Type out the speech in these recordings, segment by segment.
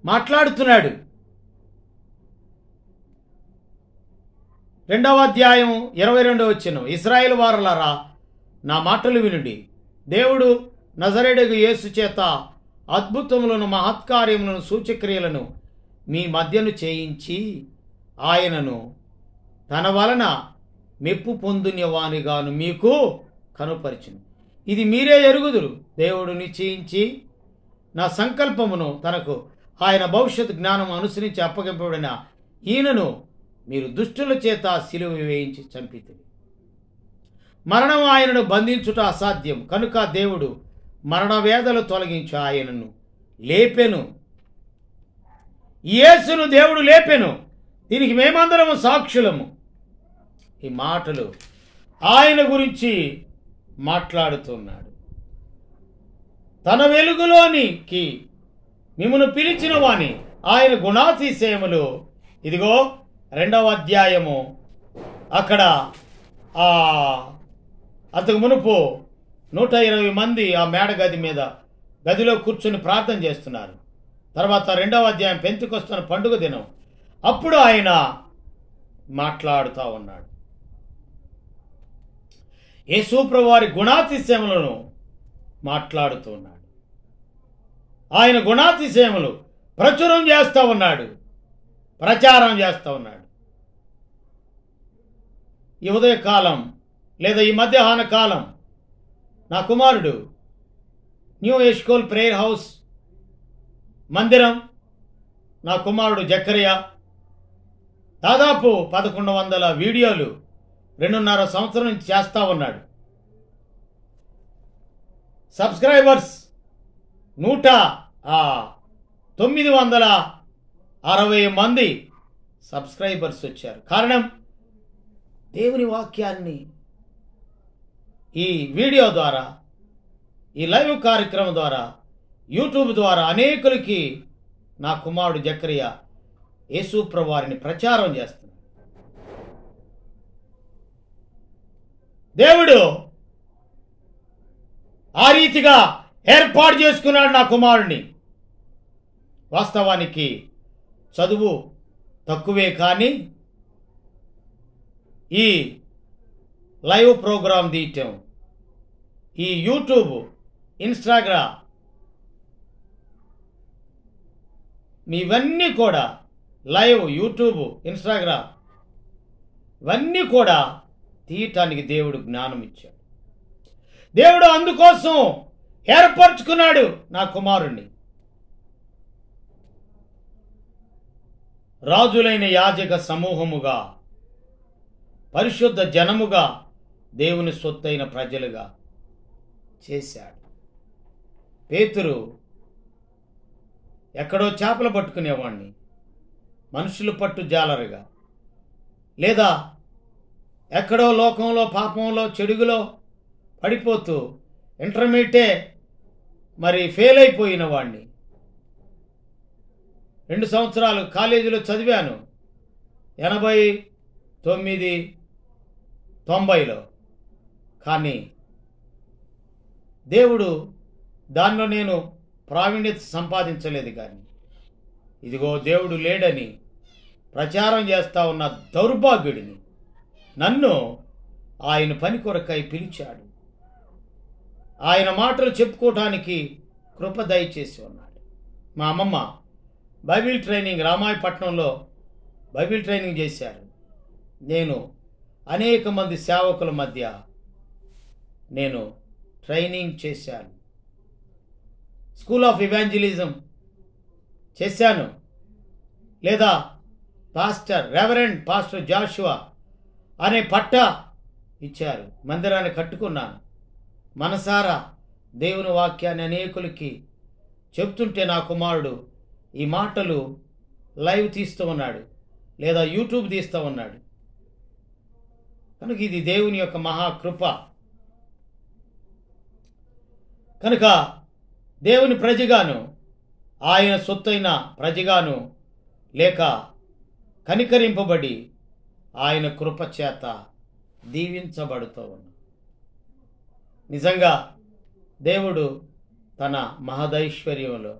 మాట్లాడుతున్నాడు. 2వ అధ్యాయం 22వ వచనం, ఇశ్రాయేలు వారలారా నా మాటలు వినుడి. దేవుడు నజరేయుడగు యేసు చేత అద్భుతములను మహత్కార్యములను సూచక్రియలను మీ మధ్యను చేయించి ఆయనను తన వలన మెప్పు పొందునివానిగాను మీకు కనుపరిచును. ఇది మీరే ఎరుగుదురు, దేవుడు నిశ్చయించి నా సంకల్పమును తనకు ఆయన భవిష్యత్ జ్ఞానం అనుసరించి అప్పగింపబడిన ఈయనను మీరు దుష్టుల చేత సిలువ వేయించి చంపితిరి. మరణం ఆయనను బంధించుట అసాధ్యం కనుక దేవుడు మరణ వేదలు తొలగించి ఆయనను లేపెను. యేసును దేవుడు లేపెను. దీనికి మేమందరము సాక్షులము. ఈ మాటలు ఆయన గురించి మాట్లాడుతున్నాడు. తన వెలుగులోనికి మిమ్మను పిలిచిన వాని ఆయన గుణాతిశయములు, ఇదిగో 2వ అధ్యాయము అక్కడ అంతకు మునుపు 120 మంది ఆ మేడ గదిలో కూర్చొని ప్రార్థన చేస్తున్నారు. తర్వాత 2వ అధ్యాయం పెంతెకొస్తున్న పండుగ దినం, అప్పుడు ఆయన మాట్లాడుతూ ఉన్నాడు. యేసు ప్రభువారి గుణాతిశయములను మాట్లాడుతూ ఉన్నాడు. ఆయన గుణాతిశయములు ప్రచారం చేస్తూ ఉన్నాడు. ఈ ఉదయకాలం లేదా ఈ మధ్యాహ్న కాలం నా కుమారుడు న్యూ ఎష్కోల్ ప్రేయర్ హౌస్ మందిరం, నా కుమారుడు జకరియా దాదాపు 1100 వీడియోలు 2.5 సంవత్సరం నుంచి చేస్తూ ఉన్నాడు. సబ్స్క్రైబర్స్ 960 మంది సబ్స్క్రైబర్స్ వచ్చారు. కారణం, దేవుని వాక్యాన్ని ఈ వీడియో ద్వారా, ఈ లైవ్ కార్యక్రమం ద్వారా, యూట్యూబ్ ద్వారా అనేకులకి నా కుమారుడు జకరియా యేసు ప్రభువారిని ప్రచారం చేస్తున్నాడు. దేవుడు ఆ రీతిగా ఏర్పాటు చేసుకున్నాడు నా కుమారుడిని. వాస్తవానికి చదువు తక్కువే, కానీ ఈ లైవ్ ప్రోగ్రాం తీయటం, ఈ యూట్యూబ్, ఇన్స్టాగ్రామ్ ఇవన్నీ కూడా, లైవ్, యూట్యూబ్, ఇన్స్టాగ్రామ్ ఇవన్నీ కూడా తీయటానికి దేవుడు జ్ఞానం ఇచ్చాడు. దేవుడు అందుకోసం ఏర్పరచుకున్నాడు నా కుమారుణ్ణి. రాజులైన యాజక సమూహముగా, పరిశుద్ధ జనముగా, దేవుని సొత్తైన ప్రజలుగా చేశాడు. పేతురు ఎక్కడో చేపలు పట్టుకునేవాడిని మనుషులు పట్టు జాలరుగా, లేదా ఎక్కడో లోకంలో పాపంలో చెడుగులో పడిపోతూ ఇంటర్మీడియటే ఫెయిల్ అయిపోయిన వాడిని. 2 సంవత్సరాలు కాలేజీలో చదివాను 89, 90లో. కానీ దేవుడు దానిలో నేను ప్రావీణ్యత సంపాదించలేదు. కానీ ఇదిగో దేవుడు లేడని ప్రచారం చేస్తా ఉన్న దౌర్భాగ్యుడిని నన్ను ఆయన పని కొరకై పిలిచాడు. ఆయన మాటలు చెప్పుకోవటానికి కృప దయచేసి ఉన్నాడు. మా అమ్మమ్మ బైబిల్ ట్రైనింగ్ రామాయపట్నంలో బైబిల్ ట్రైనింగ్ చేశారు. నేను అనేక మంది సేవకుల మధ్య నేను ట్రైనింగ్ చేశాను. స్కూల్ ఆఫ్ ఇవాంజలిజం చేశాను. లేదా రెవరెండ్ పాస్టర్ జాషువా అనే పట్ట ఇచ్చారు. మందిరాన్ని కట్టుకున్నాను. మనసారా దేవుని వాక్యాన్ని అనేకులకి చెప్తుంటే నా కుమారుడు ఈ మాటలు లైవ్ తీస్తూ ఉన్నాడు, లేదా యూట్యూబ్ తీస్తూ ఉన్నాడు. కనుక ఇది దేవుని యొక్క మహాకృప. కనుక దేవుని ప్రజగాను, ఆయన సొత్తైన ప్రజగాను, లేక కనికరింపబడి ఆయన కృప చేత దీవించబడుతూ ఉన్నాం. నిజంగా దేవుడు తన మహదైశ్వర్యంలో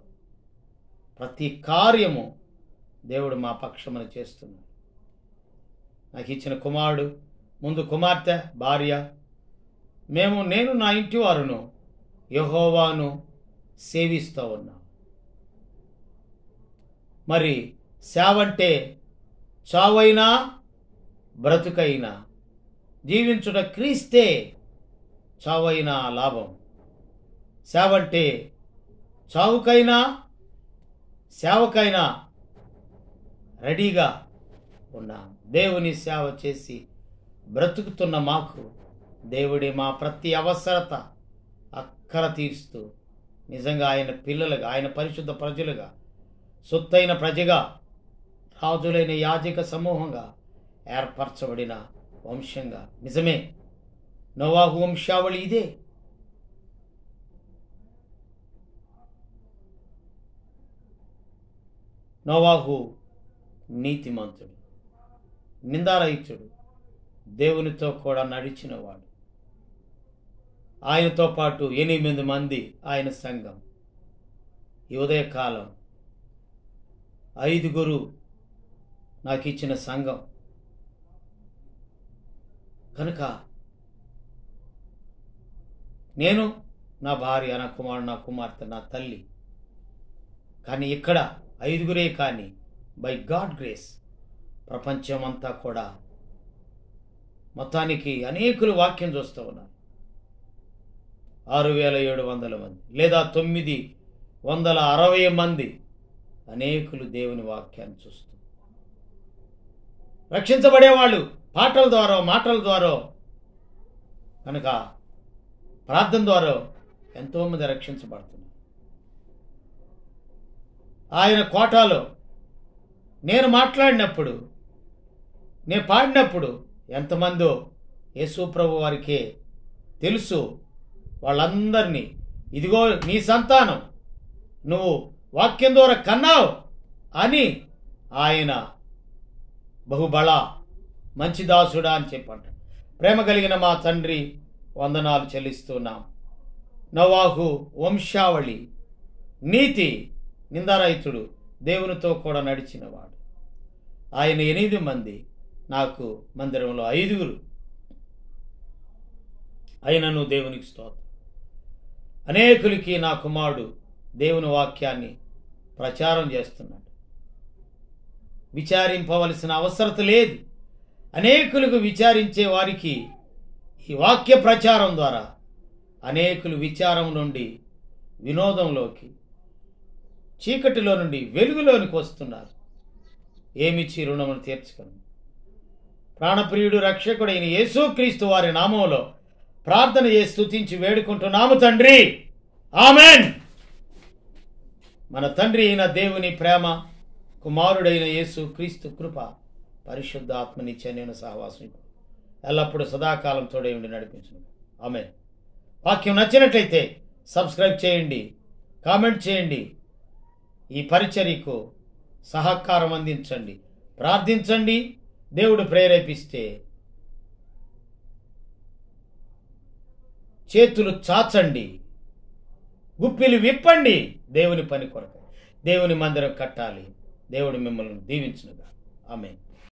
ప్రతి కార్యము దేవుడు మా పక్షమున చేస్తున్నాడు. నాకు ఇచ్చిన కుమారుడు, ముందు కుమార్తె, భార్య, నేను నా ఇంటి వారును యెహోవాను సేవిస్తూ ఉన్నాం. మరి సేవంటే చావైనా బ్రతుకైనా, జీవించుట క్రీస్తే, చావైనా లాభం. సేవంటే చావుకైనా సేవకైనా రెడీగా ఉన్నాం. దేవుని సేవ చేసి బ్రతుకుతున్న మాకు దేవుడే మా ప్రతి అవసరత అక్కర తీరుస్తూ నిజంగా ఆయన పిల్లలుగా, ఆయన పరిశుద్ధ ప్రజలుగా, సొత్తైన ప్రజగా, రాజులైన యాజక సమూహంగా ఏర్పరచబడిన వంశంగా. నిజమే, నోవాహు వంశావళి ఇదే. నోవాహు నీతిమంతుడు, నిందారహితుడు, దేవునితో కూడా నడిచినవాడు. ఆయనతో పాటు 8 మంది ఆయన సంఘం. ఈ ఉదయకాలం 5 నాకు ఇచ్చిన సంఘం కనుక నేను, నా భార్య, నా కుమారుడు, నా కుమార్తె, నా తల్లి. కానీ ఇక్కడ 5 కానీ బై గాడ్ గ్రేస్ ప్రపంచమంతా కూడా మొత్తానికి అనేకులు వాక్యం చూస్తూ ఉన్నారు. 6700 మంది లేదా 960 మంది అనేకులు దేవుని వాక్యాన్ని చూస్తూ రక్షించబడేవాళ్ళు పాటల ద్వారా, మాటల ద్వారా, కనుక ప్రార్థన ద్వారా ఎంతోమంది రక్షించబడుతున్నారు. ఆయన కోటాలో నేను మాట్లాడినప్పుడు, నేను పాడినప్పుడు ఎంతమందో యేసు ప్రభు వారికే తెలుసు. వాళ్ళందరినీ, ఇదిగో నీ సంతానం, నువ్వు వాక్యం ద్వారా కన్నావు అని ఆయన బహుబళ మంచి దాసుడా అని చెప్పంట. ప్రేమ కలిగిన మా తండ్రి, వందనాలు చెల్లిస్తున్నాం. నోవాహు వంశావళి, నీతి, నిందారహితుడు, దేవునితో కూడా నడిచినవాడు. ఆయన 8 మంది, నాకు మందిరంలో 5. అయినను దేవునికి స్తోత్రం. అనేకులకి నా కుమారుడు దేవుని వాక్యాన్ని ప్రచారం చేస్తున్నాడు. విచారింపవలసిన అవసరత లేదు. అనేకులకు విచారించే వారికి ఈ వాక్య ప్రచారం ద్వారా అనేకులు విచారం నుండి వినోదంలోకి, చీకటిలో నుండి వెలుగులోనికి వస్తున్నారు. ఏమిచ్చి రుణమును తీర్చుకొని ప్రాణప్రియుడు, రక్షకుడైన యేసుక్రీస్తు వారి నామంలో ప్రార్థన చేసి స్తుతించి వేడుకుంటున్నాము తండ్రి. ఆమెన్. మన తండ్రి అయిన దేవుని ప్రేమ, కుమారుడైన యేసుక్రీస్తు కృప, పరిశుద్ధాత్మ నిత్యమైన సహవాసం ఎల్లప్పుడూ సదాకాలం తోడై ఉండి నడిపించును. ఆమెన్. వాక్యం నచ్చినట్లయితే సబ్స్క్రైబ్ చేయండి, కామెంట్ చేయండి, ఈ పరిచర్యకు సహకారం అందించండి, ప్రార్థించండి. దేవుడు ప్రేరేపిస్తే చేతులు చాచండి, గుప్పిలు విప్పండి. దేవుని పని కొరకు దేవుని మందిరం కట్టాలి. దేవుడు మిమ్మల్ని దీవించునుగా. ఆమేన్.